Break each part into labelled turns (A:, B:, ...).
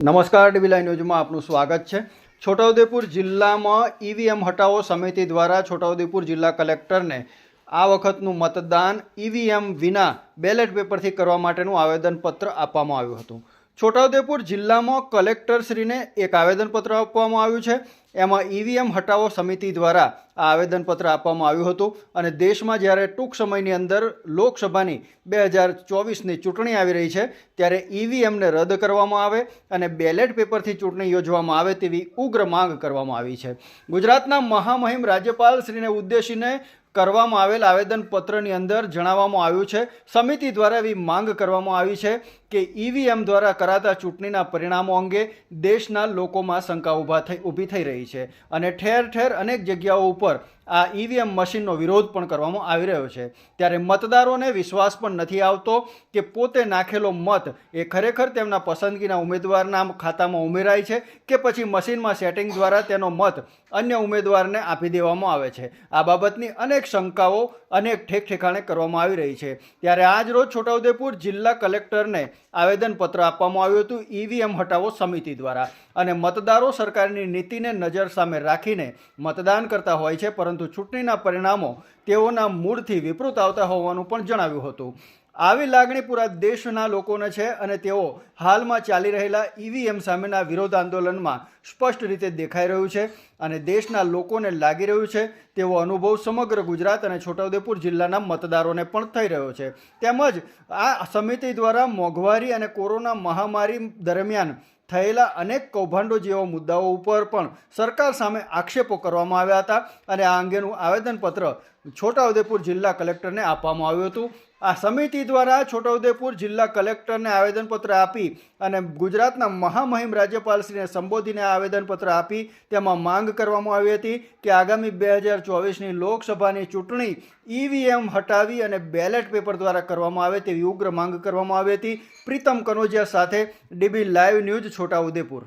A: નમસ્કાર, dB live ન્યૂઝમાં આપનું સ્વાગત છે। છોટાઉદેપુર જિલ્લામાં ઈવીએમ હટાવો સમિતિ દ્વારા છોટાઉદેપુર જિલ્લા કલેક્ટરને આ વખતનું મતદાન ઈવીએમ વિના બેલેટ પેપરથી કરવા માટેનું આવેદનપત્ર આપવામાં આવ્યું હતું। છોટાઉદેપુર જિલ્લામાં કલેક્ટરશ્રીને એક આવેદનપત્ર આપવામાં આવ્યું છે। એમાં ઈવીએમ હટાવો સમિતિ દ્વારા આ આવેદનપત્ર આપવામાં આવ્યું હતું અને દેશમાં જ્યારે ટૂંક સમયની અંદર લોકસભાની 2024ની ચૂંટણી આવી રહી છે ત્યારે ઈવીએમને રદ કરવામાં આવે અને બેલેટ પેપરથી ચૂંટણી યોજવામાં આવે તેવી ઉગ્ર માંગ કરવામાં આવી છે। ગુજરાતના મહામહિમ રાજ્યપાલશ્રીને ઉદ્દેશીને કરવામાં આવેલ આવેદનપત્રની અંદર જણાવવામાં આવ્યું છે, સમિતિ દ્વારા એવી માંગ કરવામાં આવી છે કે ઈવીએમ દ્વારા કરાતા ચૂંટણીના પરિણામો અંગે દેશના લોકોમાં શંકા ઊભી થઈ રહી છે અને ઠેર ઠેર અનેક જગ્યાઓ ઉપર આ ઈવીએમ મશીનનો વિરોધ પણ કરવામાં આવી રહ્યો છે। ત્યારે મતદારોને વિશ્વાસ પણ નથી આવતો કે પોતે નાખેલો મત એ ખરેખર તેમના પસંદગીના ઉમેદવારના ખાતામાં ઉમેરાય છે કે પછી મશીનમાં સેટિંગ દ્વારા તેનો મત અન્ય ઉમેદવારને આપી દેવામાં આવે છે। આ બાબતની અનેક શંકાઓ અનેક ઠેકઠેકાણે કરવામાં આવી રહી છે। ત્યારે આજ રોજ છોટાઉદેપુર જિલ્લા કલેક્ટરને આવેદનપત્ર આપવામાં આવ્યું હતું ઈવીએમ હટાવો સમિતિ દ્વારા અને મતદારો સરકારની નીતિને નજર સામે રાખીને મતદાન કરતા હોય છે, પરંતુ ચૂંટણીના પરિણામો તેઓના મૂળથી વિપરીત આવતા હોવાનું પણ જણાવ્યું હતું। આવી લાગણી પૂરા દેશના લોકોને છે અને તેઓ હાલમાં ચાલી રહેલા ઈવીએમ સામેના વિરોધ આંદોલનમાં સ્પષ્ટ રીતે દેખાઈ રહ્યું છે અને દેશના લોકોને લાગી રહ્યું છે તેવો અનુભવ સમગ્ર ગુજરાત અને છોટાઉદેપુર જિલ્લાના મતદારોને પણ થઈ રહ્યો છે। તેમજ આ સમિતિ દ્વારા મોંઘવારી અને કોરોના મહામારી દરમિયાન થયેલા અનેક કૌભાંડો જેવા મુદ્દાઓ ઉપર પણ સરકાર સામે આક્ષેપો કરવામાં આવ્યા હતા અને આ અંગેનું આવેદનપત્ર છોટાઉદેપુર જિલ્લા કલેક્ટરને આપવામાં આવ્યું હતું। આ સમિતિ દ્વારા છોટાઉદેપુર જિલ્લા કલેક્ટરને આવેદનપત્ર આપી અને ગુજરાતના મહામહિમ રાજ્યપાલશ્રીને સંબોધીને આવેદનપત્ર આપી તેમાં માંગ કરવામાં આવી હતી કે આગામી 2024ની લોકસભાની ચૂંટણી ઈવીએમ હટાવી અને બેલેટ પેપર દ્વારા કરવામાં આવે તેવી ઉગ્ર માંગ કરવામાં આવી હતી। પ્રીતમ કનોજિયા સાથે ડીબી લાઈવ ન્યૂઝ છોટાઉદેપુર।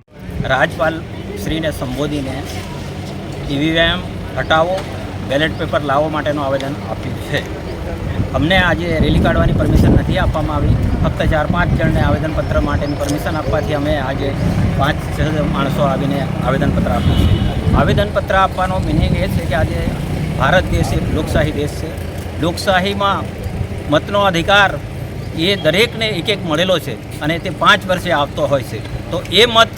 B: રાજ્યપાલ શ્રીને સંબોધીને ઈવીએમ હટાવો બેલેટ પેપર લાવો માટેનું આવેદન આપ્યું છે। અમને આજે રેલી કાઢવાની પરમિશન નથી આપવામાં આવી, ફક્ત 4-5 જણને આવેદનપત્ર માટેની પરમિશન આપવાથી અમે આજે 5-6 માણસો આવીને આવેદનપત્ર આપ્યું છે। આવેદનપત્ર આપવાનો મિનિંગ એ છે કે આજે ભારત દેશ એક લોકશાહી દેશ છે। લોકશાહીમાં મતનો અધિકાર એ દરેકને એક મળેલો છે અને તે 5 વર્ષે આવતો હોય છે, તો એ મત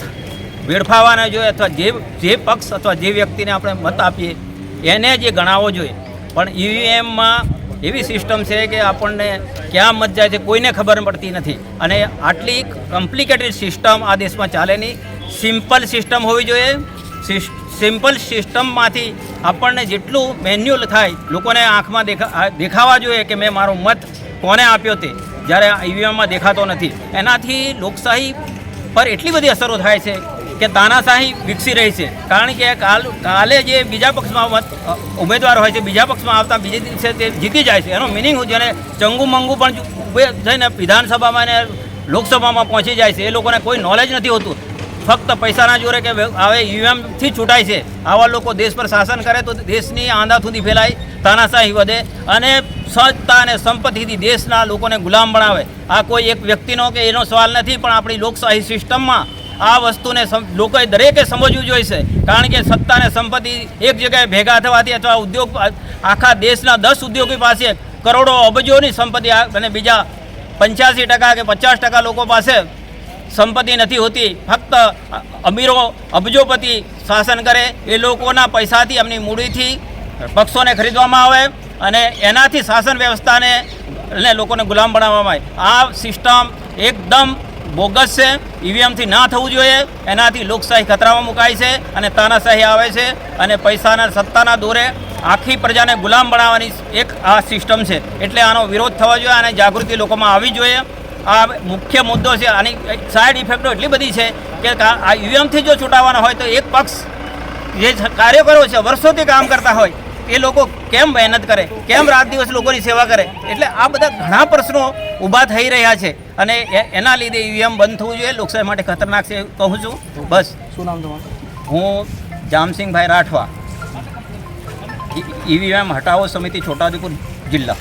B: વેડફાવાના જોઈએ અથવા જે પક્ષ અથવા જે વ્યક્તિને આપણે મત આપીએ એને જે ગણાવવો જોઈએ। પણ ઈવીએમમાં એવી સિસ્ટમ છે કે આપણને ક્યાં મત જાય છે કોઈને ખબર પડતી નથી અને આટલી કોમ્પ્લિકેટેડ સિસ્ટમ આ દેશમાં ચાલે નહીં। સિમ્પલ સિસ્ટમ હોવી જોઈએ। સિમ્પલ સિસ્ટમમાંથી આપણને જેટલું મેન્યુઅલ થાય લોકોને આંખમાં દેખાવા જોઈએ કે મેં મારો મત કોને આપ્યો તે, જ્યારે ઈવીએમમાં દેખાતો નથી। એનાથી લોકશાહી પર એટલી બધી અસરો થાય છે કે તાનાશાહી વિકસી રહી છે, કારણ કે કાલે જે બીજા પક્ષમાં ઉમેદવાર હોય છે બીજા પક્ષમાં આવતા બીજે દિવસે તે જીતી જાય છે। એનો મિનિંગ શું છે? અને ચંગુ મંગુ પણ થઈને વિધાનસભામાં અને લોકસભામાં પહોંચી જાય છે, એ લોકોને કોઈ નોલેજ નથી હોતું, ફક્ત પૈસાના જોરે કે હવે ઈવીએમથી છૂટાય છે। આવા લોકો દેશ પર શાસન કરે તો દેશની આંધાધૂંધી ફેલાય, તાનાશાહી વધે અને સત્તા અને સંપત્તિથી દેશના લોકોને ગુલામ બનાવે। આ કોઈ એક વ્યક્તિનો કે એનો સવાલ નથી, પણ આપણી લોકશાહી સિસ્ટમમાં આ વસ્તુને લોકોએ દરેકે સમજવું જોઈશે, કારણ કે સત્તા અને સંપત્તિ એક જગ્યાએ ભેગા થવાથી અથવા ઉદ્યોગ આખા દેશના 10 ઉદ્યોગો પાસે કરોડો અબજોની સંપત્તિ અને બીજા 85% કે 50% લોકો પાસે સંપત્તિ નથી હોતી। ફક્ત અમીરો અબજોપતિ શાસન કરે, એ લોકોના પૈસાથી એમની મૂડીથી પક્ષોને ખરીદવામાં આવે અને એનાથી શાસન વ્યવસ્થાને અને લોકોને ગુલામ બનાવવામાં આવે। આ સિસ્ટમ એકદમ બોગસ છે, ઈવીએમથી ના થવું જોઈએ। એનાથી લોકશાહી ખતરામાં મુકાય છે અને તાનાશાહી આવે છે અને પૈસાના સત્તાના દોરે આખી પ્રજાને ગુલામ બનાવવાની એક આ સિસ્ટમ છે, એટલે આનો વિરોધ થવો જોઈએ અને જાગૃતિ લોકોમાં આવવી જોઈએ। આ મુખ્ય મુદ્દો છે। આની સાઈડ ઇફેક્ટો એટલી બધી છે કે આ ઈવીએમથી જો છૂટાવવાના હોય તો એક પક્ષ જે કાર્યકરો છે વર્ષોથી કામ કરતા હોય એ લોકો કેમ મહેનત કરે, કેમ રાત દિવસ લોકોની સેવા કરે? એટલે આ બધા ઘણા પ્રશ્નો ઊભા થઈ રહ્યા છે અને એના લીધે ઈવીએમ બંધ થવું જોઈએ, લોકશાહી માટે ખતરનાક છે કહું છું। બસ।
A: શું નામ તમારું?
B: હું જામસિંગભાઈ રાઠવા, ઈવીએમ હટાવો સમિતિ છોટાઉદેપુર જિલ્લા।